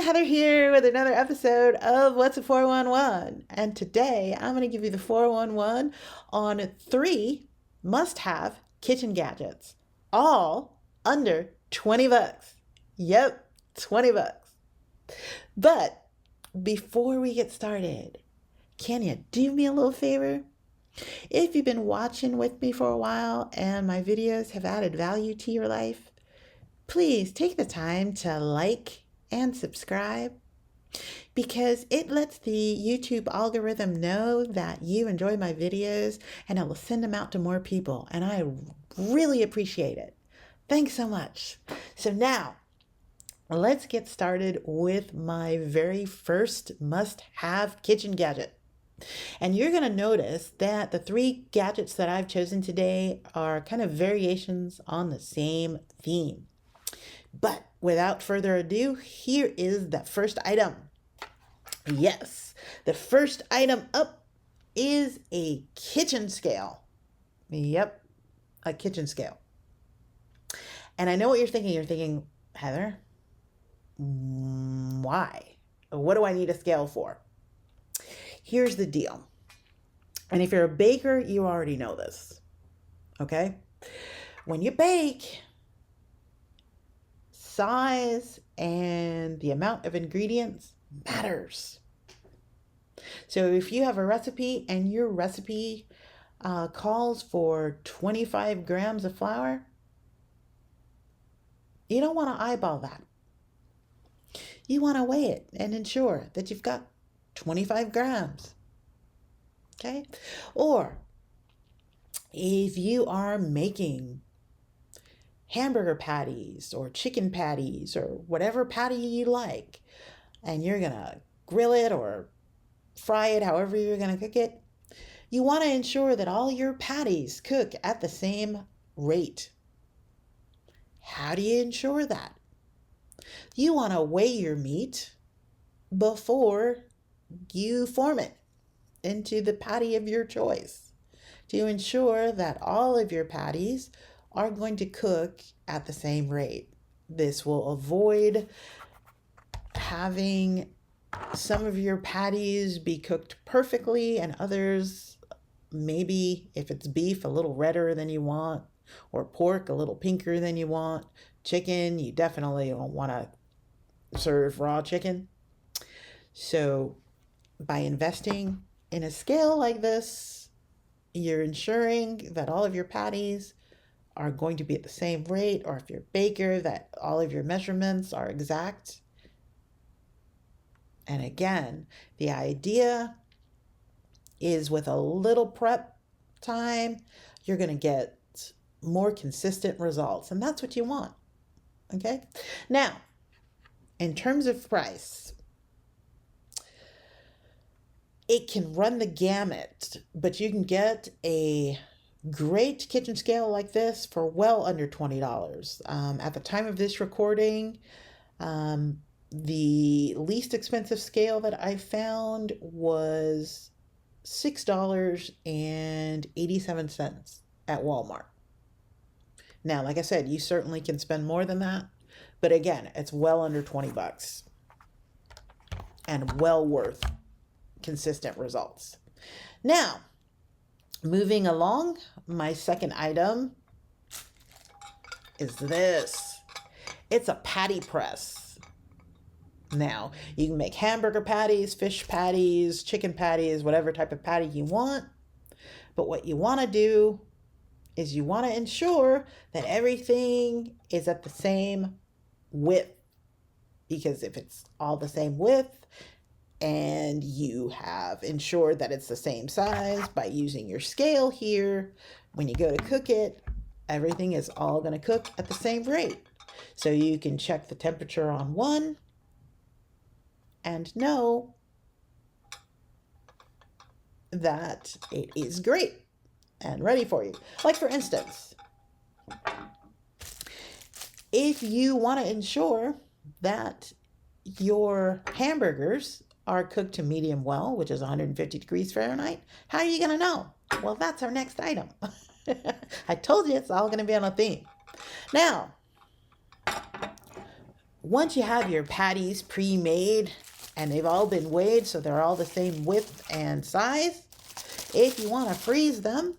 Heather here with another episode of What's a 411? And today I'm going to give you the 411 on 3 must-have kitchen gadgets, all under 20 bucks. Yep, 20 bucks. But before we get started, can you do me a little favor? If you've been watching with me for a while and my videos have added value to your life, please take the time to like and subscribe because it lets the YouTube algorithm know that you enjoy my videos and it will send them out to more people. And I really appreciate it. Thanks so much. So now let's get started with my very first must-have kitchen gadget. And you're going to notice that the 3 gadgets that I've chosen today are kind of variations on the same theme. But without further ado, here is the first item. Yes, the first item up is a kitchen scale. Yep, a kitchen scale. And I know what you're thinking. You're thinking, Heather, why? What do I need a scale for? Here's the deal. And if you're a baker, you already know this. Okay? When you bake, size and the amount of ingredients matters. So if you have a recipe and your recipe calls for 25 grams of flour, you don't want to eyeball that. You want to weigh it and ensure that you've got 25 grams. Okay? Or if you are making hamburger patties or chicken patties or whatever patty you like, and you're gonna grill it or fry it, however you're gonna cook it, you want to ensure that all your patties cook at the same rate. How do you ensure that? You want to weigh your meat before you form it into the patty of your choice to ensure that all of your patties are going to cook at the same rate. This will avoid having some of your patties be cooked perfectly and others, maybe if it's beef, a little redder than you want, or pork, a little pinker than you want. Chicken, you definitely don't want to serve raw chicken. So by investing in a scale like this, you're ensuring that all of your patties are going to be at the same rate, or if you're a baker, that all of your measurements are exact. And again, the idea is with a little prep time, you're going to get more consistent results. And that's what you want. Okay? Now, in terms of price, it can run the gamut, but you can get a great kitchen scale like this for well under $20. At the time of this recording, the least expensive scale that I found was $6.87 at Walmart. Now, like I said, you certainly can spend more than that, but again, it's well under 20 bucks and well worth consistent results. Now, moving along, my second item is this. It's a patty press. Now, you can make hamburger patties, fish patties, chicken patties, whatever type of patty you want. But what you want to do is you want to ensure that everything is at the same width. Because if it's all the same width and you have ensured that it's the same size by using your scale here, when you go to cook it, everything is all going to cook at the same rate. So you can check the temperature on one and know that it is great and ready for you. Like for instance, if you want to ensure that your hamburgers are cooked to medium well, which is 150 degrees Fahrenheit, how are you going to know? Well, that's our next item. I told you it's all going to be on a theme. Now, once you have your patties pre-made and they've all been weighed so they're all the same width and size, if you want to freeze them,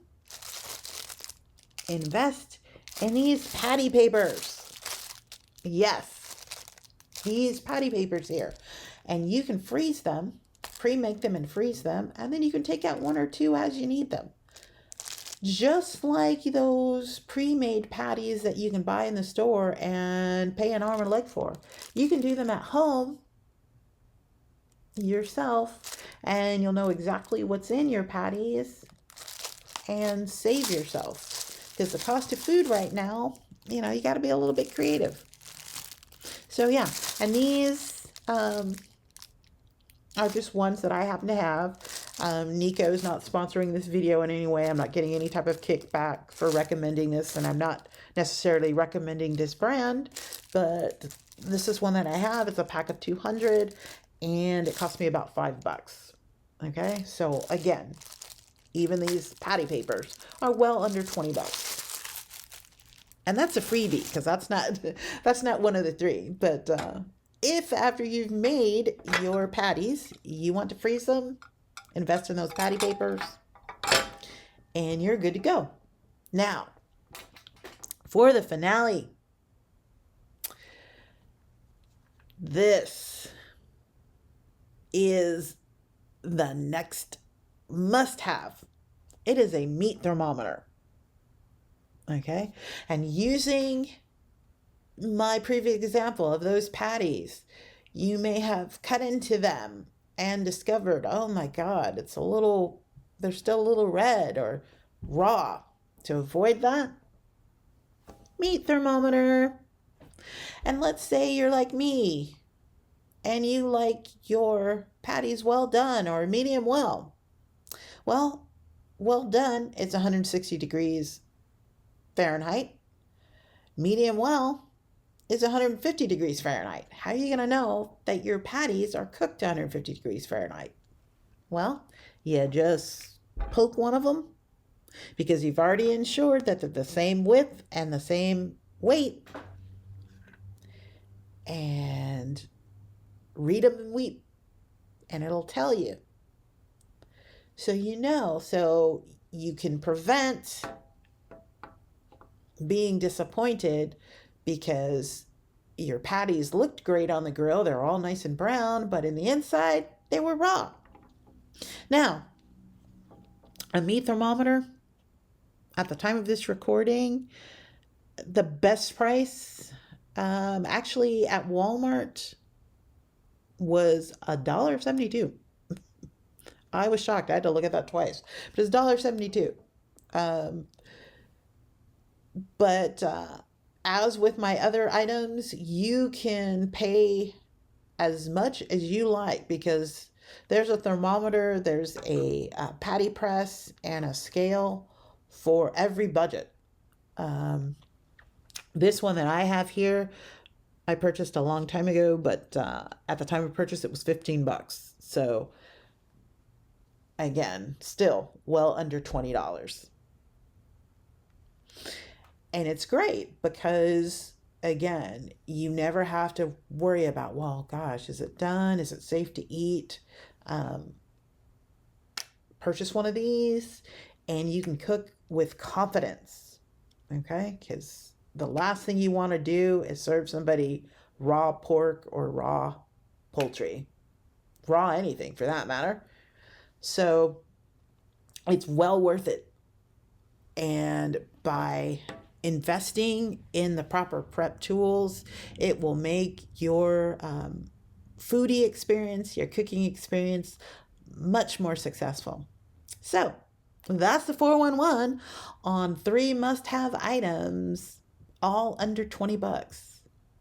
invest in these patty papers. Yes, these patty papers here. And you can freeze them, pre-make them and freeze them, and then you can take out one or two as you need them. Just like those pre-made patties that you can buy in the store and pay an arm and a leg for. You can do them at home yourself, and you'll know exactly what's in your patties and save yourself. Because the cost of food right now, you got to be a little bit creative. So yeah, and these are just ones that I happen to have. Nico's not sponsoring this video in any way. I'm not getting any type of kickback for recommending this, and I'm not necessarily recommending this brand, but this is one that I have. It's a pack of 200, and it cost me about $5. Okay, so again, even these patty papers are well under $20. And that's a freebie, because that's not one of the three. But if after you've made your patties, you want to freeze them, invest in those patty papers, and you're good to go. Now, for the finale, this is the next must-have. It is a meat thermometer. Okay, and using my previous example of those patties, you may have cut into them and discovered, oh my God, they're still a little red or raw. To avoid that, meat thermometer. And let's say you're like me and you like your patties well done or medium well. Well done, it's 160 degrees Fahrenheit. Medium well is 150 degrees Fahrenheit. How are you going to know that your patties are cooked to 150 degrees Fahrenheit? Well, you just poke one of them, because you've already ensured that they're the same width and the same weight. And read them and weep, and it'll tell you. So so you can prevent being disappointed because your patties looked great on the grill. They're all nice and brown, but in the inside, they were raw. Now, a meat thermometer, at the time of this recording, the best price, actually at Walmart, was $1.72. I was shocked. I had to look at that twice. But it's $1.72. But as with my other items, you can pay as much as you like, because there's a thermometer, there's a patty press, and a scale for every budget. This one that I have here, I purchased a long time ago, but at the time of purchase, it was $15. So again, still well under $20. And it's great because, again, you never have to worry about, well, gosh, is it done? Is it safe to eat? Purchase one of these and you can cook with confidence, okay? Because the last thing you want to do is serve somebody raw pork or raw poultry, raw anything for that matter. So it's well worth it. And by investing in the proper prep tools, it will make your foodie experience, your cooking experience, much more successful. So that's the 411 on 3 must-have items, all under $20.